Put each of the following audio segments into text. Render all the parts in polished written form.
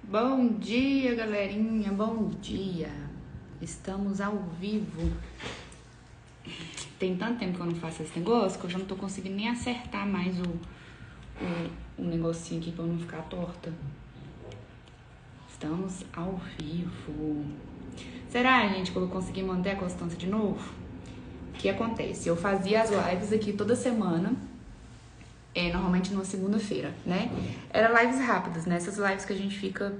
Bom dia, galerinha, bom dia. Estamos ao vivo. Tem tanto tempo que eu não faço esse negócio que eu já não tô conseguindo nem acertar mais o negocinho aqui pra eu não ficar torta. Estamos ao vivo. Será, gente, que eu vou conseguir manter a constância de novo? O que acontece? Eu fazia as lives aqui toda semana, normalmente numa segunda-feira, né? Era lives rápidas, né? Essas lives que a gente fica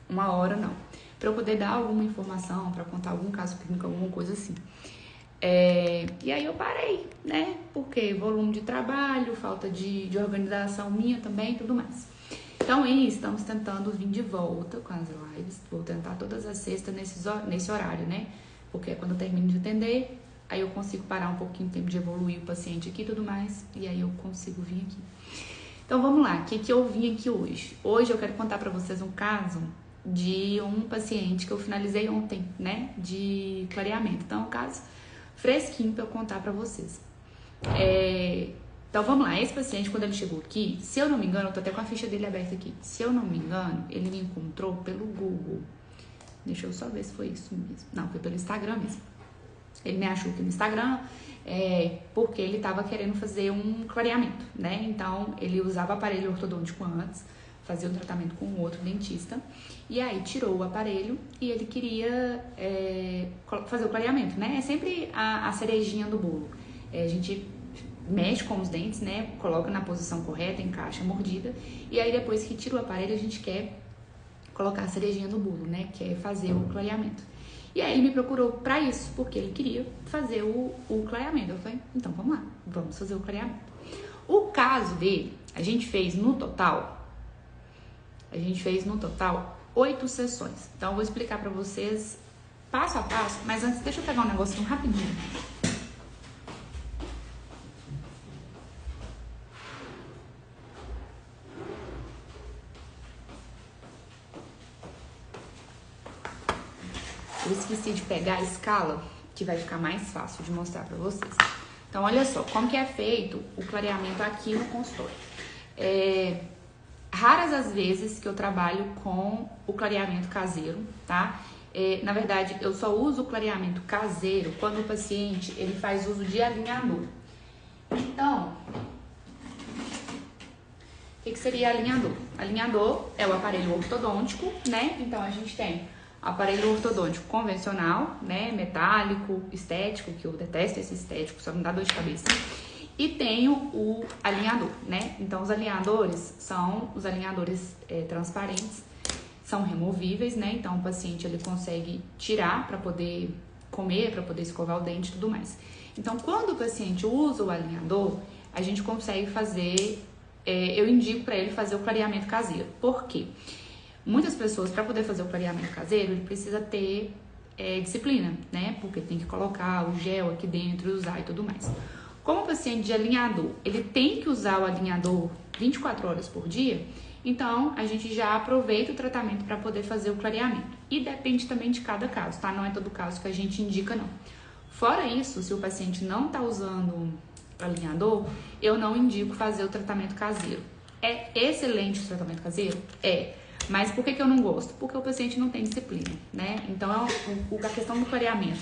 uma hora, não. Pra eu poder dar alguma informação, pra contar algum caso clínico, alguma coisa assim. E aí eu parei, né? Porque volume de trabalho, falta de organização minha também e tudo mais. Então, estamos tentando vir de volta com as lives. Vou tentar todas as sextas nesse horário, né? Porque é quando eu termino de atender, aí eu consigo parar um pouquinho o tempo de evoluir o paciente aqui e tudo mais. E aí eu consigo vir aqui. Então, vamos lá. O que eu vim aqui hoje? Hoje eu quero contar pra vocês um caso de um paciente que eu finalizei ontem, né? De clareamento. Então, é um caso fresquinho pra eu contar pra vocês. Então vamos lá, esse paciente, quando ele chegou aqui, se eu não me engano, eu tô até com a ficha dele aberta aqui. Se eu não me engano, ele me encontrou pelo Google. Deixa eu só ver se foi isso mesmo. Não, foi pelo Instagram mesmo. Ele me achou aqui no Instagram, porque ele tava querendo fazer um clareamento, né? Então, ele usava aparelho ortodôntico antes, fazia um tratamento com um outro dentista, e aí tirou o aparelho e ele queria fazer o clareamento, né? É sempre a cerejinha do bolo. A gente mexe com os dentes, né? Coloca na posição correta, encaixa a mordida, e aí depois que tira o aparelho, a gente quer colocar a cerejinha do bolo, né? Que é fazer o clareamento. E aí ele me procurou pra isso, porque ele queria fazer o clareamento. Eu falei, então vamos lá, vamos fazer o clareamento. O caso dele, a gente fez no total 8 sessões. Então eu vou explicar pra vocês passo a passo, mas antes deixa eu pegar um negocinho rapidinho. Eu esqueci de pegar a escala, que vai ficar mais fácil de mostrar pra vocês. Então, olha só, como que é feito o clareamento aqui no consultório. Raras as vezes que eu trabalho com o clareamento caseiro, tá? Na verdade, eu só uso o clareamento caseiro quando o paciente ele faz uso de alinhador. Então, o que seria alinhador? Alinhador é o aparelho ortodôntico, né? Então, a gente tem aparelho ortodôntico convencional, né, metálico, estético, que eu detesto esse estético, só me dá dor de cabeça. E tenho o alinhador, né? Então, os alinhadores são os alinhadores transparentes, são removíveis, né? Então, o paciente ele consegue tirar para poder comer, para poder escovar o dente e tudo mais. Então, quando o paciente usa o alinhador, a gente consegue fazer, eu indico para ele fazer o clareamento caseiro. Por quê? Muitas pessoas, para poder fazer o clareamento caseiro, ele precisa ter disciplina, né? Porque tem que colocar o gel aqui dentro e usar e tudo mais. Como o paciente de alinhador, ele tem que usar o alinhador 24 horas por dia, então a gente já aproveita o tratamento para poder fazer o clareamento. E depende também de cada caso, tá? Não é todo caso que a gente indica, não. Fora isso, se o paciente não tá usando alinhador, eu não indico fazer o tratamento caseiro. É excelente o tratamento caseiro? Mas por que eu não gosto? Porque o paciente não tem disciplina, né? Então, a questão do clareamento,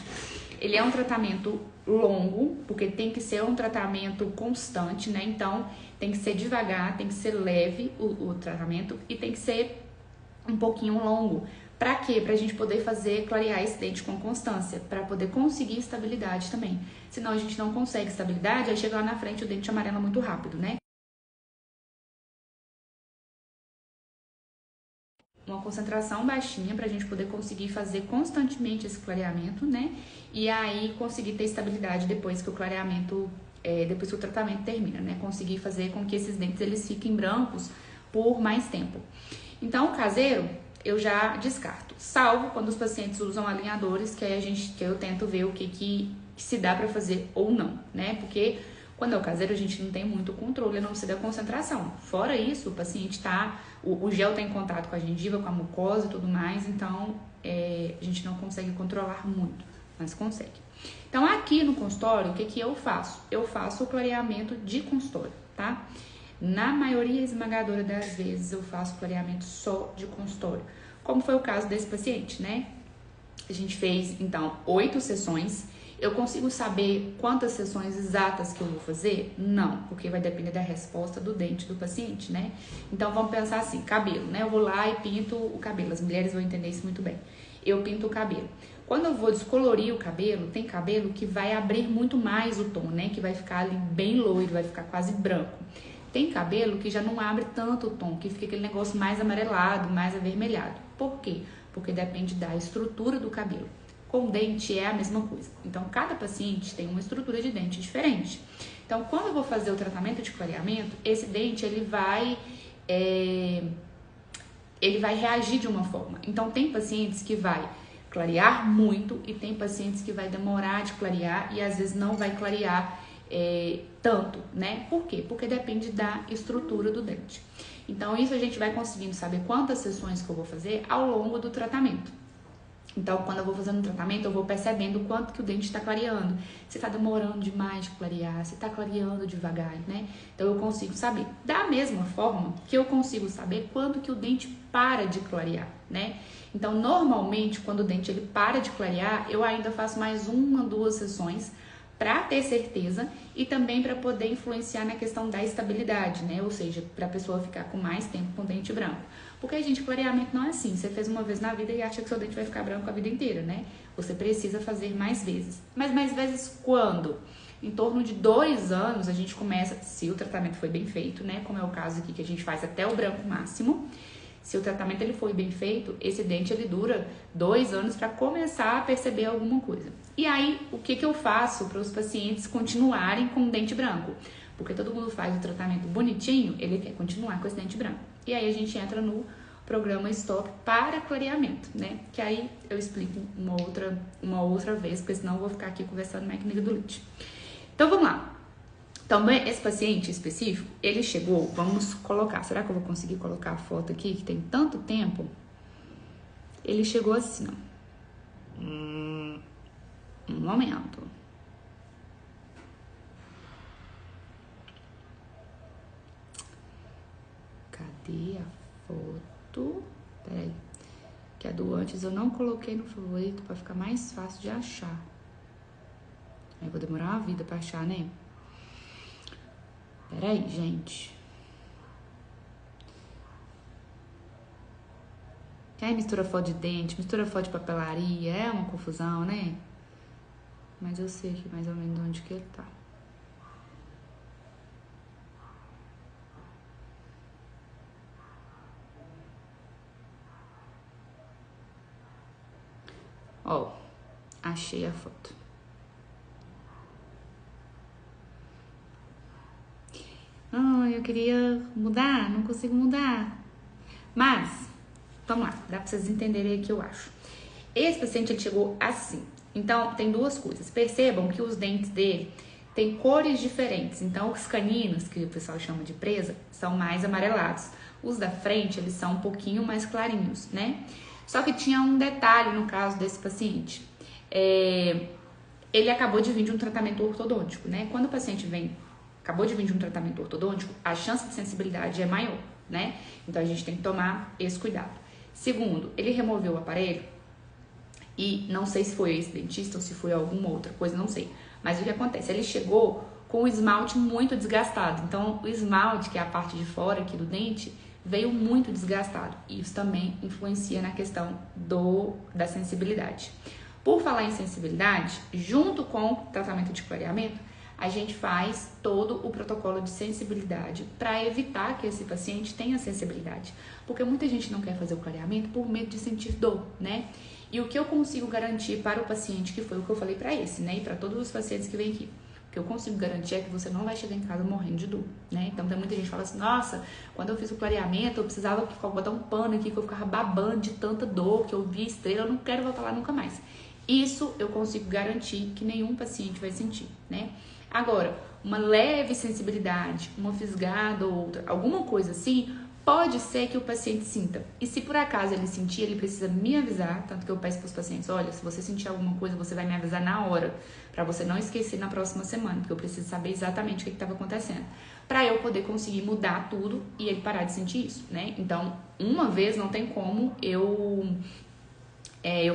ele é um tratamento longo, porque tem que ser um tratamento constante, né? Então, tem que ser devagar, tem que ser leve o tratamento e tem que ser um pouquinho longo. Pra quê? Pra gente poder clarear esse dente com constância, pra poder conseguir estabilidade também. Senão, a gente não consegue estabilidade, aí chega lá na frente o dente amarela muito rápido, né? Uma concentração baixinha pra gente poder conseguir fazer constantemente esse clareamento, né? E aí conseguir ter estabilidade depois que o clareamento, depois que o tratamento termina, né? Conseguir fazer com que esses dentes eles fiquem brancos por mais tempo. Então, o caseiro eu já descarto, salvo quando os pacientes usam alinhadores, que aí eu tento ver o que se dá pra fazer ou não, né? Porque quando é o caseiro, a gente não tem muito controle, a não ser da concentração. Fora isso, o paciente o gel tá em contato com a gengiva, com a mucosa e tudo mais, então a gente não consegue controlar muito, mas consegue. Então, aqui no consultório, o que eu faço? Eu faço o clareamento de consultório, tá? Na maioria esmagadora das vezes, eu faço clareamento só de consultório. como foi o caso desse paciente, né? A gente fez, então, 8 sessões. Eu consigo saber quantas sessões exatas que eu vou fazer? Não, porque vai depender da resposta do dente do paciente, né? Então, vamos pensar assim, cabelo, né? Eu vou lá e pinto o cabelo. As mulheres vão entender isso muito bem. Eu pinto o cabelo. Quando eu vou descolorir o cabelo, tem cabelo que vai abrir muito mais o tom, né? Que vai ficar ali bem loiro, vai ficar quase branco. Tem cabelo que já não abre tanto o tom, que fica aquele negócio mais amarelado, mais avermelhado. Por quê? Porque depende da estrutura do cabelo. Com dente é a mesma coisa. Então, cada paciente tem uma estrutura de dente diferente. Então, quando eu vou fazer o tratamento de clareamento, esse dente, ele vai reagir de uma forma. Então, tem pacientes que vai clarear muito e tem pacientes que vai demorar de clarear e às vezes não vai clarear tanto, né? Por quê? Porque depende da estrutura do dente. Então, isso a gente vai conseguindo saber quantas sessões que eu vou fazer ao longo do tratamento. Então, quando eu vou fazendo um tratamento, eu vou percebendo o quanto que o dente está clareando. Se está demorando demais de clarear, se está clareando devagar, né? Então, eu consigo saber. Da mesma forma que eu consigo saber quando que o dente para de clarear, né? Então, normalmente, quando o dente ele para de clarear, eu ainda faço mais 1 ou 2 sessões para ter certeza e também para poder influenciar na questão da estabilidade, né? Ou seja, para a pessoa ficar com mais tempo com o dente branco. Porque, gente, clareamento não é assim. Você fez uma vez na vida e acha que seu dente vai ficar branco a vida inteira, né? Você precisa fazer mais vezes. Mas mais vezes quando? Em torno de 2 anos a gente começa, se o tratamento foi bem feito, né? Como é o caso aqui que a gente faz até o branco máximo. Se o tratamento ele foi bem feito, esse dente ele dura 2 anos para começar a perceber alguma coisa. E aí, o que eu faço para os pacientes continuarem com o dente branco? Porque todo mundo faz o tratamento bonitinho, ele quer continuar com esse dente branco. E aí a gente entra no programa Stop para clareamento, né? Que aí eu explico uma outra vez, porque senão eu vou ficar aqui conversando mais que nega do leite. Então vamos lá. Então, esse paciente específico, ele chegou, vamos colocar, será que eu vou conseguir colocar a foto aqui, que tem tanto tempo? Ele chegou assim, ó. Um momento. Cadê a foto? Peraí. Que a do antes eu não coloquei no favorito pra ficar mais fácil de achar. Aí vou demorar uma vida pra achar, né? Peraí, gente. Aí mistura foto de dente, mistura foto de papelaria, é uma confusão, né? Mas eu sei aqui mais ou menos onde que ele tá. Ó, achei a foto. Eu queria mudar, não consigo mudar. Mas, vamos lá, dá pra vocês entenderem o que eu acho. Esse paciente, ele chegou assim. Então, tem 2 coisas. Percebam que os dentes dele têm cores diferentes. Então, os caninos, que o pessoal chama de presa, são mais amarelados. Os da frente, eles são um pouquinho mais clarinhos, né? Só que tinha um detalhe no caso desse paciente. Ele acabou de vir de um tratamento ortodôntico, né? Quando o paciente acabou de vir de um tratamento ortodôntico, a chance de sensibilidade é maior, né? Então, a gente tem que tomar esse cuidado. Segundo, ele removeu o aparelho e não sei se foi esse dentista ou se foi alguma outra coisa, não sei. Mas o que acontece? Ele chegou com o esmalte muito desgastado. Então, o esmalte, que é a parte de fora aqui do dente, veio muito desgastado. E isso também influencia na questão da sensibilidade. Por falar em sensibilidade, junto com o tratamento de clareamento, a gente faz todo o protocolo de sensibilidade para evitar que esse paciente tenha sensibilidade. Porque muita gente não quer fazer o clareamento por medo de sentir dor, né? E o que eu consigo garantir para o paciente, que foi o que eu falei para esse, né? E para todos os pacientes que vêm aqui. O que eu consigo garantir é que você não vai chegar em casa morrendo de dor, né? Então, tem muita gente que fala assim, nossa, quando eu fiz o clareamento, eu precisava botar um pano aqui, que eu ficava babando de tanta dor, que eu via estrela, eu não quero voltar lá nunca mais. Isso eu consigo garantir que nenhum paciente vai sentir, né? Agora, uma leve sensibilidade, uma fisgada ou outra, alguma coisa assim, Pode ser que o paciente sinta. E se por acaso ele sentir, ele precisa me avisar. Tanto que eu peço para os pacientes, olha, se você sentir alguma coisa, você vai me avisar na hora. Para você não esquecer na próxima semana. Porque eu preciso saber exatamente o que estava acontecendo. Para eu poder conseguir mudar tudo e ele parar de sentir isso, né? Então, uma vez não tem como eu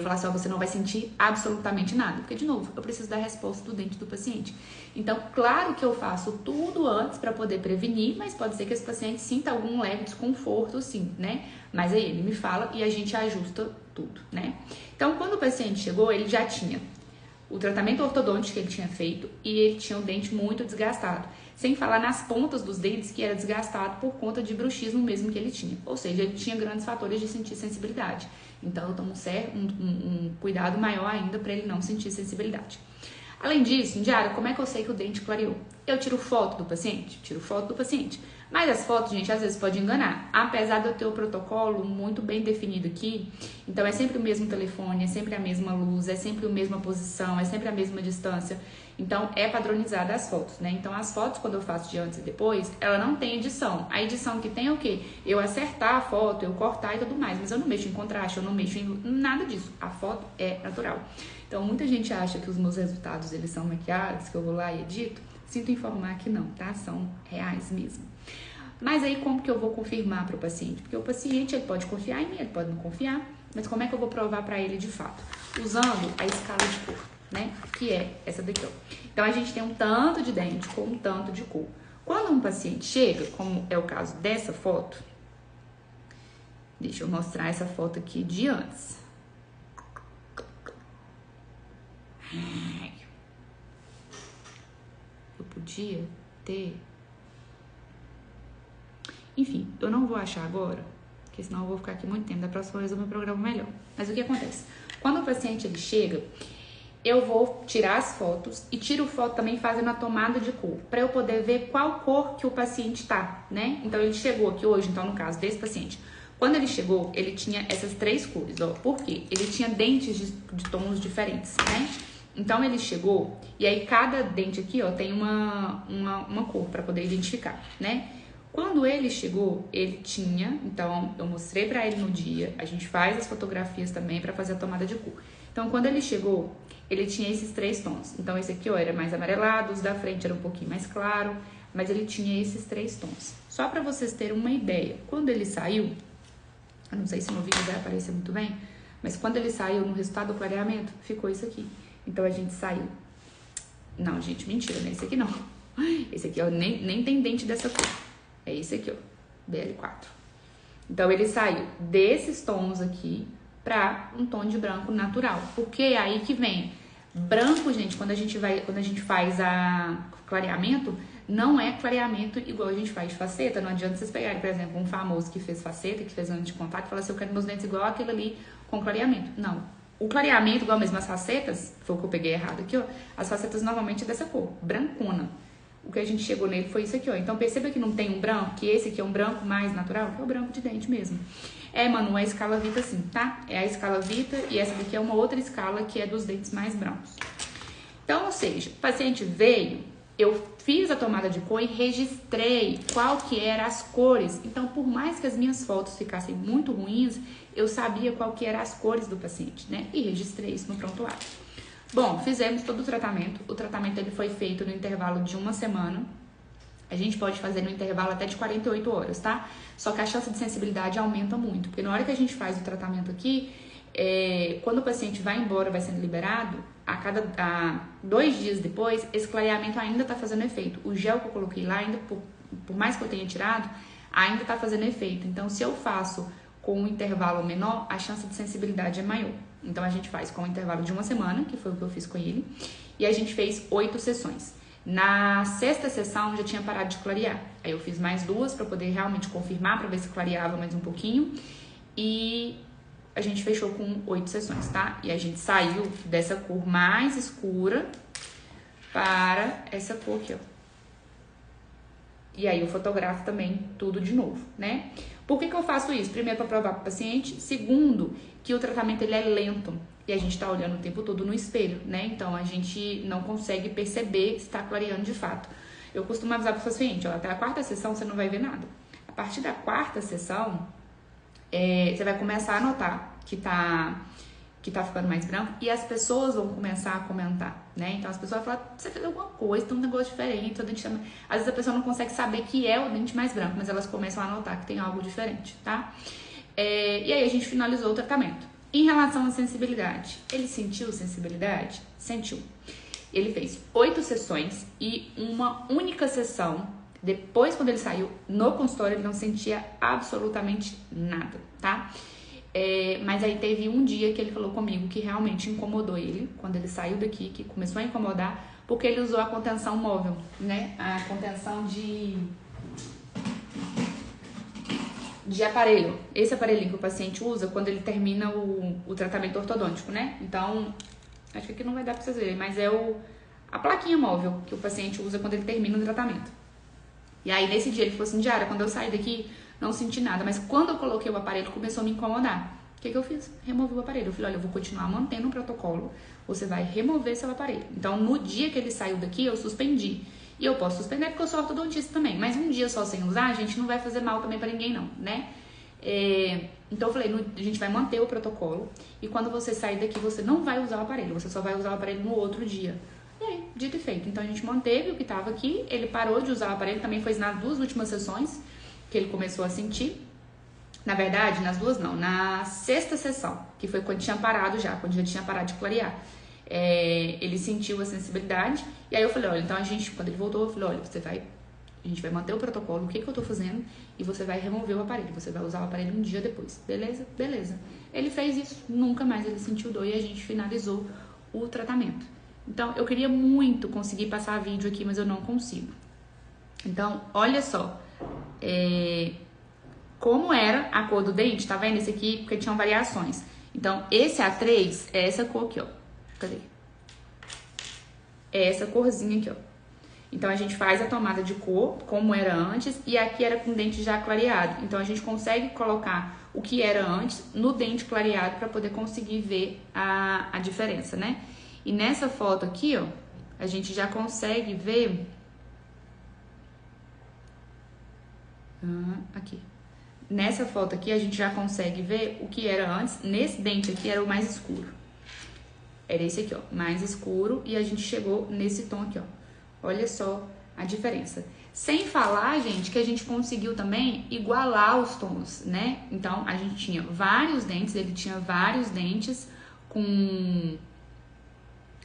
falar assim, ó, você não vai sentir absolutamente nada. Porque, de novo, eu preciso da resposta do dente do paciente. Então, claro que eu faço tudo antes para poder prevenir, mas pode ser que esse paciente sinta algum leve desconforto, sim, né? Mas aí ele me fala e a gente ajusta tudo, né? Então, quando o paciente chegou, ele já tinha o tratamento ortodôntico que ele tinha feito e ele tinha o dente muito desgastado. Sem falar nas pontas dos dentes que era desgastado por conta de bruxismo mesmo que ele tinha. Ou seja, ele tinha grandes fatores de sentir sensibilidade. Então, eu tomo um cuidado maior ainda para ele não sentir sensibilidade. Além disso, Indiara, como é que eu sei que o dente clareou? Eu tiro foto do paciente? Tiro foto do paciente. Mas as fotos, gente, às vezes pode enganar. Apesar de eu ter o protocolo muito bem definido aqui, então é sempre o mesmo telefone, é sempre a mesma luz, é sempre a mesma posição, é sempre a mesma distância. Então, é padronizada as fotos, né? Então, as fotos, quando eu faço de antes e depois, ela não tem edição. A edição que tem é o quê? Eu acertar a foto, eu cortar e tudo mais. Mas eu não mexo em contraste, eu não mexo em nada disso. A foto é natural. Então, muita gente acha que os meus resultados, eles são maquiados, que eu vou lá e edito. Sinto informar que não, tá? São reais mesmo. Mas aí, como que eu vou confirmar para o paciente? Porque o paciente, ele pode confiar em mim, ele pode não confiar. Mas como é que eu vou provar para ele de fato? Usando a escala de cor, né? Que é essa daqui, ó. Então, a gente tem um tanto de dente com um tanto de cor. Quando um paciente chega, como é o caso dessa foto, deixa eu mostrar essa foto aqui de antes. Eu podia ter... Enfim, eu não vou achar agora, porque senão eu vou ficar aqui muito tempo. Da próxima vez eu me programo melhor. Mas o que acontece? Quando o paciente ele chega, eu vou tirar as fotos e tiro foto também fazendo a tomada de cor, para eu poder ver qual cor que o paciente tá, né? Então ele chegou aqui hoje, então no caso desse paciente, quando ele chegou, ele tinha essas 3 cores, ó. Por quê? Ele tinha dentes de tons diferentes, né? Então ele chegou e aí cada dente aqui, ó, tem uma cor para poder identificar, né? Quando ele chegou, ele tinha, então eu mostrei pra ele no dia, a gente faz as fotografias também pra fazer a tomada de cor. Então quando ele chegou, ele tinha esses 3 tons. Então esse aqui, ó, era mais amarelado, os da frente era um pouquinho mais claro, mas ele tinha esses 3 tons. Só pra vocês terem uma ideia, quando ele saiu, eu não sei se no vídeo vai aparecer muito bem, mas quando ele saiu no resultado do clareamento, ficou isso aqui. Então a gente saiu. Não, gente, mentira, não é esse aqui não. Esse aqui, ó, nem tem dente dessa cor. É esse aqui, ó, BL4. Então, ele saiu desses tons aqui pra um tom de branco natural. Porque é aí que vem. Branco, gente, quando a gente faz clareamento, não é clareamento igual a gente faz de faceta. Não adianta vocês pegarem, por exemplo, um famoso que fez faceta, que fez lente de contato, e falar assim, eu quero meus dentes igual aquele ali com clareamento. Não. O clareamento, igual mesmo as facetas, foi o que eu peguei errado aqui, ó. As facetas normalmente é dessa cor, brancona. O que a gente chegou nele foi isso aqui, ó. Então, perceba que não tem um branco, que esse aqui é um branco mais natural, que é o branco de dente mesmo. É, Manu, é a escala Vita sim, tá? É a escala Vita e essa daqui é uma outra escala que é dos dentes mais brancos. Então, ou seja, o paciente veio, eu fiz a tomada de cor e registrei qual que eram as cores. Então, por mais que as minhas fotos ficassem muito ruins, eu sabia qual que eram as cores do paciente, né? E registrei isso no prontuário. Bom, fizemos todo o tratamento. O tratamento ele foi feito no intervalo de 1 semana. A gente pode fazer no intervalo até de 48 horas, tá? Só que a chance de sensibilidade aumenta muito. Porque na hora que a gente faz o tratamento aqui, quando o paciente vai embora, vai sendo liberado, a 2 dias depois, esse clareamento ainda tá fazendo efeito. O gel que eu coloquei lá, ainda por mais que eu tenha tirado, ainda tá fazendo efeito. Então, se eu faço com um intervalo menor, a chance de sensibilidade é maior. Então, a gente faz com um intervalo de 1 semana, que foi o que eu fiz com ele, e a gente fez 8 sessões. Na 6ª sessão, já tinha parado de clarear. Aí, eu fiz mais 2 para poder realmente confirmar, para ver se clareava mais um pouquinho. E a gente fechou com 8 sessões, tá? E a gente saiu dessa cor mais escura para essa cor aqui, ó. E aí, eu fotografo também tudo de novo, né? Por que eu faço isso? Primeiro, para provar para o paciente. Segundo, que o tratamento ele é lento. E a gente tá olhando o tempo todo no espelho, né? Então, a gente não consegue perceber se tá clareando de fato. Eu costumo avisar para o paciente, ó, até a 4ª sessão você não vai ver nada. A partir da quarta sessão, você vai começar a notar que tá ficando mais branco e as pessoas vão começar a comentar, né? Então as pessoas vão falar, você fez alguma coisa, tem um negócio diferente, o dente tá... Às vezes a pessoa não consegue saber que é o dente mais branco, mas elas começam a notar que tem algo diferente, tá? E aí a gente finalizou o tratamento. Em relação à sensibilidade, ele sentiu sensibilidade? Sentiu. Ele fez 8 sessões e uma única sessão, depois quando ele saiu no consultório, ele não sentia absolutamente nada, tá? Mas aí teve um dia que ele falou comigo que realmente incomodou ele, quando ele saiu daqui, que começou a incomodar, porque ele usou a contenção móvel, né? A contenção de aparelho. Esse aparelhinho que o paciente usa quando ele termina o tratamento ortodôntico, né? Então, acho que aqui não vai dar pra vocês verem, mas é a plaquinha móvel que o paciente usa quando ele termina o tratamento. E aí, nesse dia, ele falou assim, Diara, quando eu saí daqui, não senti nada, mas quando eu coloquei o aparelho, começou a me incomodar. O que eu fiz? Removi o aparelho. Eu falei, olha, eu vou continuar mantendo o protocolo, você vai remover seu aparelho. Então, no dia que ele saiu daqui, eu suspendi. E eu posso suspender porque eu sou ortodontista também, mas um dia só sem usar, a gente não vai fazer mal também pra ninguém não, né? Então eu falei, a gente vai manter o protocolo e quando você sair daqui, você não vai usar o aparelho, você só vai usar o aparelho no outro dia. E aí, dito e feito. Então a gente manteve o que tava aqui, ele parou de usar o aparelho, também foi nas 2 últimas sessões que ele começou a sentir. Na verdade, nas 2 não, na 6ª sessão, que foi quando tinha parado já, quando já tinha parado de clarear. Ele sentiu a sensibilidade, e aí eu falei, olha, então quando ele voltou, eu falei, olha, a gente vai manter o protocolo, o que eu tô fazendo, e você vai remover o aparelho, você vai usar o aparelho um dia depois, beleza? Beleza. Ele fez isso, nunca mais ele sentiu dor, e a gente finalizou o tratamento. Então, eu queria muito conseguir passar vídeo aqui, mas eu não consigo. Então, olha só, como era a cor do dente, tá vendo? Esse aqui, porque tinham variações. Então, esse A3 é essa cor aqui, ó. Cadê? É essa corzinha aqui, ó. Então, a gente faz a tomada de cor, como era antes, e aqui era com dente já clareado. Então, a gente consegue colocar o que era antes no dente clareado para poder conseguir ver a diferença, né? E nessa foto aqui, ó, a gente já consegue ver... aqui. Nessa foto aqui, a gente já consegue ver o que era antes. Nesse dente aqui era o mais escuro. Era esse aqui, ó, mais escuro, e a gente chegou nesse tom aqui, ó. Olha só a diferença. Sem falar, gente, que a gente conseguiu também igualar os tons, né? Então, a gente tinha vários dentes, ele tinha vários dentes com...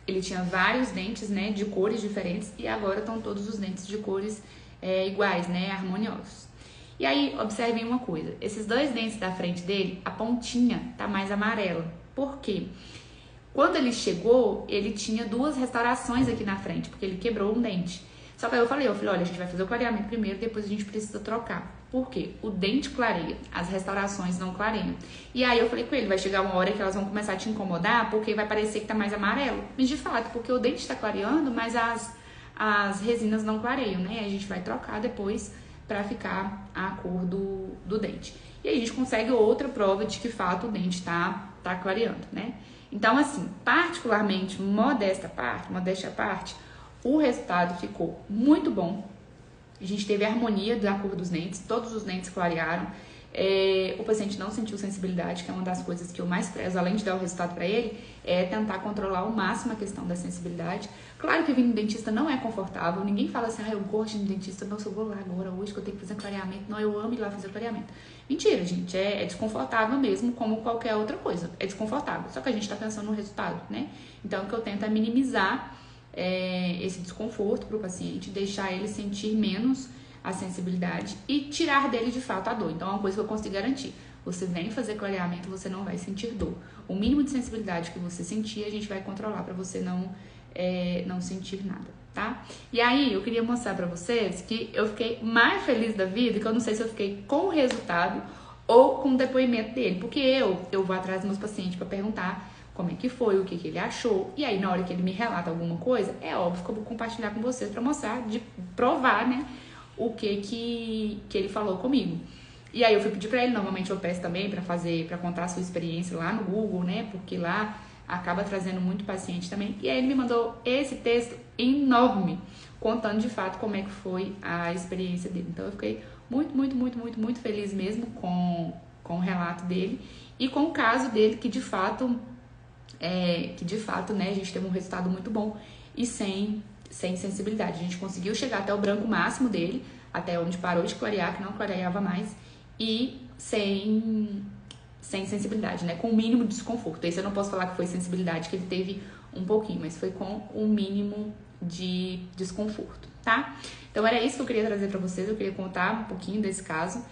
Ele tinha vários dentes, né, de cores diferentes, e agora estão todos os dentes de cores iguais, né, harmoniosos. E aí, observem uma coisa, esses 2 dentes da frente dele, a pontinha tá mais amarela. Por quê? Quando ele chegou, ele tinha 2 restaurações aqui na frente, porque ele quebrou um dente. Só que aí eu falei, olha, a gente vai fazer o clareamento primeiro, depois a gente precisa trocar. Por quê? O dente clareia, as restaurações não clareiam. E aí eu falei com ele, vai chegar uma hora que elas vão começar a te incomodar, porque vai parecer que tá mais amarelo. Mas de fato, porque o dente tá clareando, mas as resinas não clareiam, né? E a gente vai trocar depois pra ficar a cor do dente. E aí a gente consegue outra prova de que, de fato, o dente tá clareando, né? Então, assim, particularmente, modéstia à parte, o resultado ficou muito bom. A gente teve a harmonia da cor dos dentes, todos os dentes clarearam. O paciente não sentiu sensibilidade, que é uma das coisas que eu mais prezo, além de dar o resultado para ele, é tentar controlar ao máximo a questão da sensibilidade. Claro que vir no dentista não é confortável, ninguém fala assim, eu gosto de ir no dentista, nossa, eu vou lá agora, hoje que eu tenho que fazer clareamento, não, eu amo ir lá fazer clareamento. Mentira, gente, é desconfortável mesmo, como qualquer outra coisa, é desconfortável, só que a gente tá pensando no resultado, né? Então, o que eu tento é minimizar esse desconforto pro paciente, deixar ele sentir menos a sensibilidade e tirar dele de fato a dor. Então é uma coisa que eu consigo garantir. Você vem fazer clareamento, você não vai sentir dor. O mínimo de sensibilidade que você sentir, a gente vai controlar para você não sentir nada, tá? E aí eu queria mostrar para vocês que eu fiquei mais feliz da vida, que eu não sei se eu fiquei com o resultado ou com o depoimento dele, porque eu vou atrás dos meus pacientes para perguntar como é que foi, o que ele achou, e aí na hora que ele me relata alguma coisa, é óbvio que eu vou compartilhar com vocês para mostrar, de provar, né, o que ele falou comigo. E aí eu fui pedir pra ele, normalmente eu peço também pra contar a sua experiência lá no Google, né, porque lá acaba trazendo muito paciente também. E aí ele me mandou esse texto enorme, contando de fato como é que foi a experiência dele. Então eu fiquei muito feliz mesmo com o relato dele e com o caso dele, que de fato, né, a gente teve um resultado muito bom e sem sensibilidade. A gente conseguiu chegar até o branco máximo dele, até onde parou de clarear, que não clareava mais, e sem sensibilidade, né? Com o mínimo de desconforto. Esse eu não posso falar que foi sensibilidade, que ele teve um pouquinho, mas foi com o mínimo de desconforto, tá? Então era isso que eu queria trazer pra vocês, eu queria contar um pouquinho desse caso.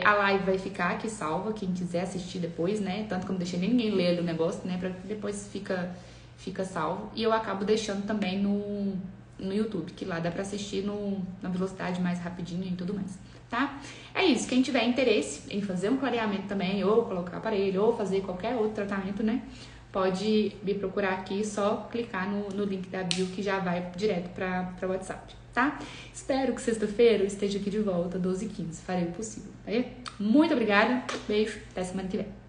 A live vai ficar aqui salva, quem quiser assistir depois, né? Tanto que eu não deixei nem ninguém ler ali o negócio, né? Pra que depois fica salvo. E eu acabo deixando também no YouTube, que lá dá pra assistir na velocidade mais rapidinho e tudo mais, tá? É isso, quem tiver interesse em fazer um clareamento também, ou colocar aparelho, ou fazer qualquer outro tratamento, né? Pode me procurar aqui, só clicar no link da bio que já vai direto para o WhatsApp, tá? Espero que sexta-feira eu esteja aqui de volta, 12h15. Farei o possível, tá aí? Muito obrigada, beijo, até semana que vem.